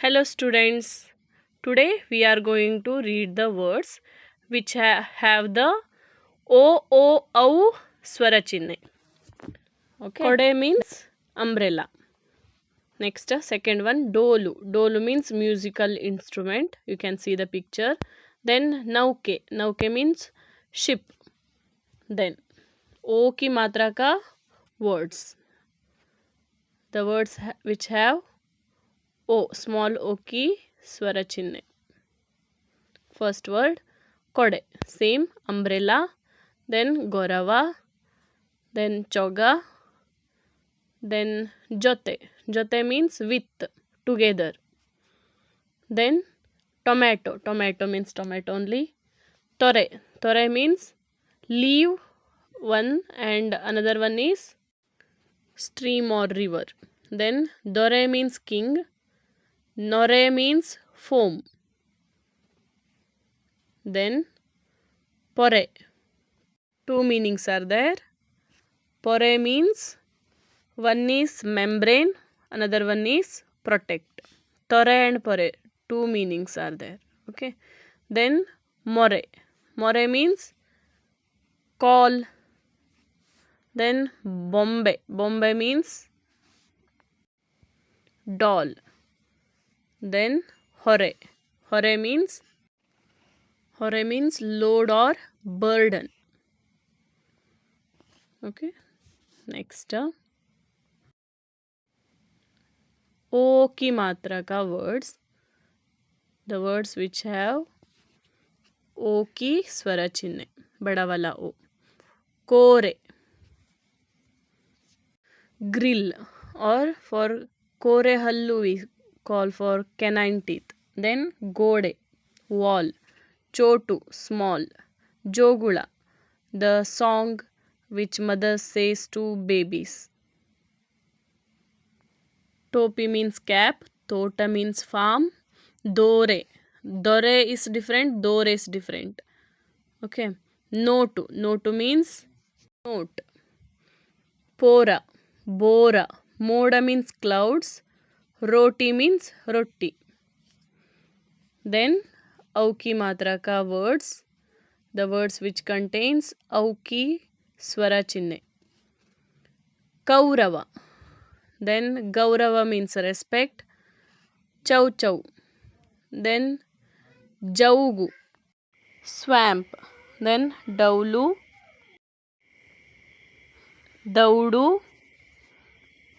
Hello students. Today we are going to read the words which have the O swara chinne. Okay. Kode means umbrella. Next, second one, dolu. Dolu means musical instrument. You can see the picture. Then nauke. Nauke means ship. Then O ki matra ka words. The words which have O, small O ki swara chinne. First word, kode, same, umbrella. Then gorava. Then choga. Then jote. Jote means with, together. Then tomato. Tomato means tomato only. Tore. Tore means leave one and another one is stream or river. Then dore means king. Nore means foam. Then pore. Two meanings are there. Pore means one is membrane, another one is protect. Tore and pore, two meanings are there. Okay. Then more. More means call. Then Bombay. Bombay means doll. Then hore. Hore means load or burden. Okay. Next. O ki matra ka words. The words which have O ki swara chinne. Bada wala O. Kore. Grill, or for kore hallu we call for canine teeth. Then gode, wall. Chotu, small. Jogula, the song which mother says to babies. Topi means cap. Tota means farm. Dore. Dore is different. Dore is different. Okay. Notu. Notu means note. Pora. Bora. Moda means clouds. Roti means roti. Then auki matra ka words. The words which contains auki swara chinne. Kaurava. Then Gaurava means respect. Chow chow. Then Jaugu, swamp. Then Daulu, Daudu.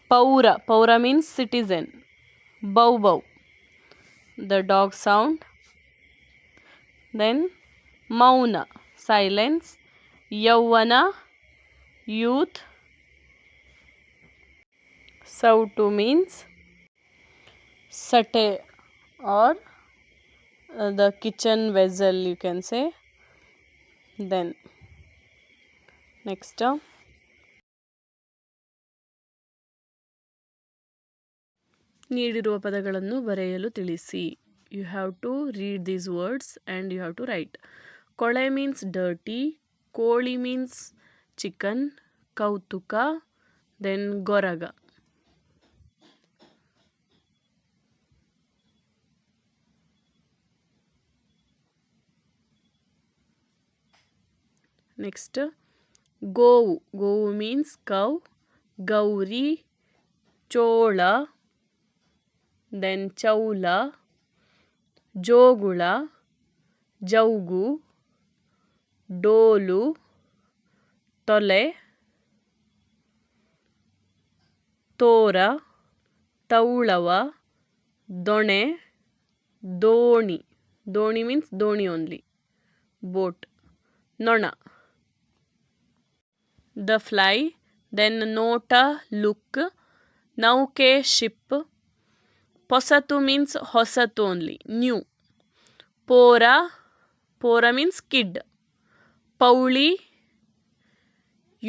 Paura. Paura means citizen. Bow bow, the dog sound. Then Mauna, silence. Yauvana, youth. Sautu means sate, or the kitchen vessel, you can say. Then next, ನೀಡಿರುವ ಪದಗಳನ್ನು ಬರೆಯಲು ತಿಳಿಸಿ. You have to read these words and you have to write. Kole means dirty. Koli means chicken. Kautuka. Then goraga. Next, govu. Govu means cow. Gauri, chola. Then chaula, jogula, jaugu, dolu, tole, tora, taulava, done, doni. Doni means doni only. Boat. Nona, the fly. Then nota, look. Nauke, ship. Posatu means hosatu only, new. Pora. Pora means kid. Pauli,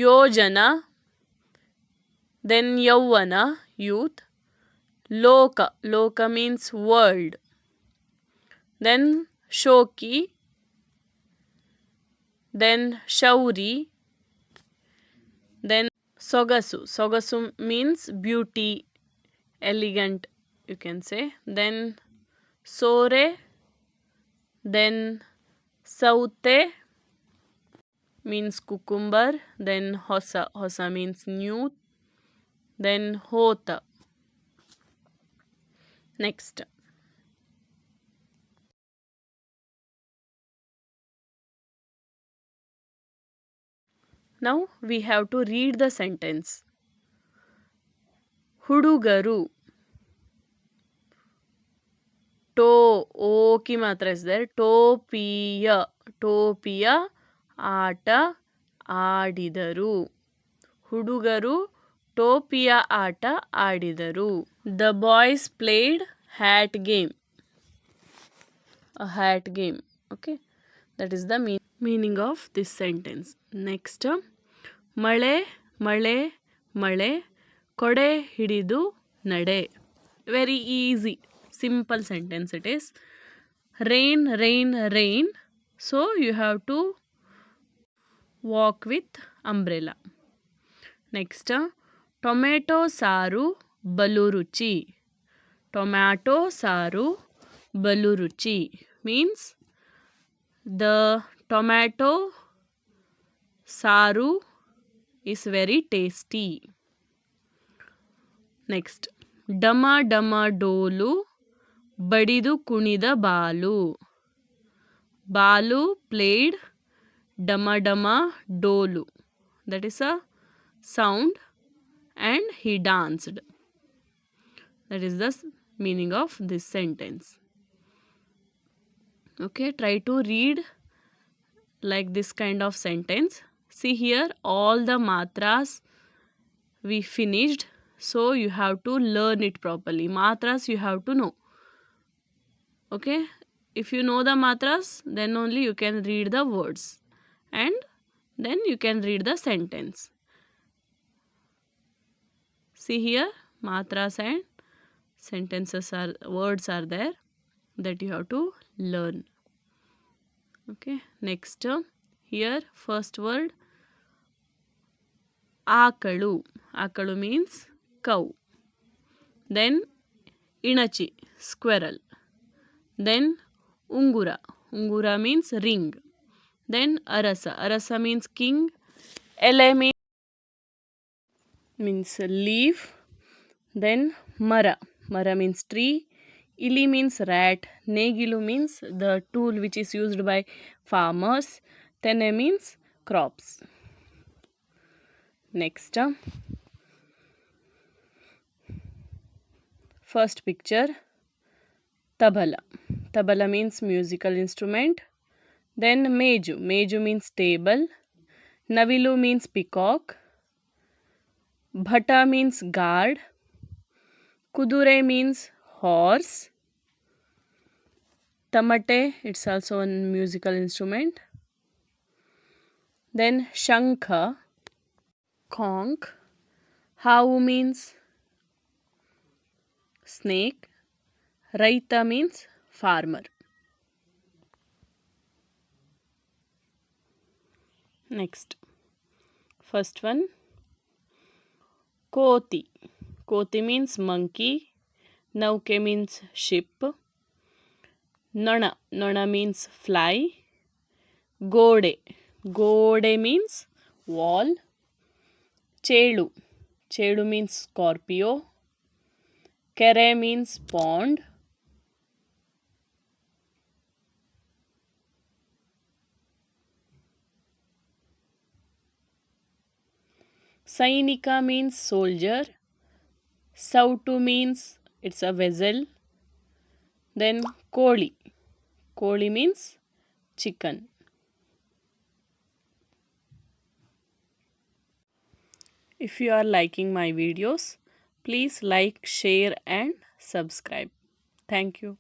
yojana. Then yauvana, youth. Loka. Loka means world. Then shoki. Then shauri. Then sogasu. Sogasu means beauty, elegant, you can say. Then sore, then saute means cucumber, then hosa means new, then hota. Next. Now we have to read the sentence. Hudugaru. O ki matra is there. Topiya ಆಟ ಆಡಿದರು. ಹುಡುಗರು ಟೋಪಿಯ ಆಟ ಆಡಿದರು. The boys played hat game. A hat game. Okay. That is the meaning of this sentence. Next. ಮಳೆ ಮಳೆ ಮಳೆ ಕೊಡೆ ಹಿಡಿದು ನಡೆ. Very easy. Simple sentence it is. Rain rain rain. So you have to walk with umbrella. Next, tomato ಸಾರು ಬಲು ರುಚಿ. Tomato ಸಾರು ಬಲು ರುಚಿ means the tomato saru is very tasty. Next, ಡಮ ಡಮ ಡೋಲು ಬಡಿದು ಕುಣಿದ ಬಾಲು. ಬಾಲು played ಡಮ ಡಮ ಡೋಲು. That is a sound and he danced. That is the meaning of this sentence. Okay, try to read like this kind of sentence. See here, all the matras we finished, so you have to learn it properly. Matras you have to know. Okay, if you know the matras, then only you can read the words and then you can read the sentence. See here, matras and sentences are words are there that you have to learn. Okay, next here first word akalu. Akalu means cow. Then inachi, squirrel. Then ungura. Ungura means ring. Then arasa. Arasa means king. Ele means leaf. Then mara. Mara means tree. Ili means rat. Negilu means the tool which is used by farmers. Tene means crops. Next, first picture, tabala. Tabala means musical instrument. Then meju. Meju means table. Navilu means peacock. Bhata means guard. Kudure means horse. Tamate, it's also a musical instrument. Then shankha, conch. Havu means snake. Raita means farmer. Next, first one, koti. Koti means monkey. Nauke means ship. Nana. Nana means fly. Gode. Gode means wall. Chelu. Chelu means scorpio. Kere means pond. Sainika means soldier. Sautu means it's a vessel. Then koli. Koli means chicken. If you are liking my videos, please like, share and subscribe. Thank you.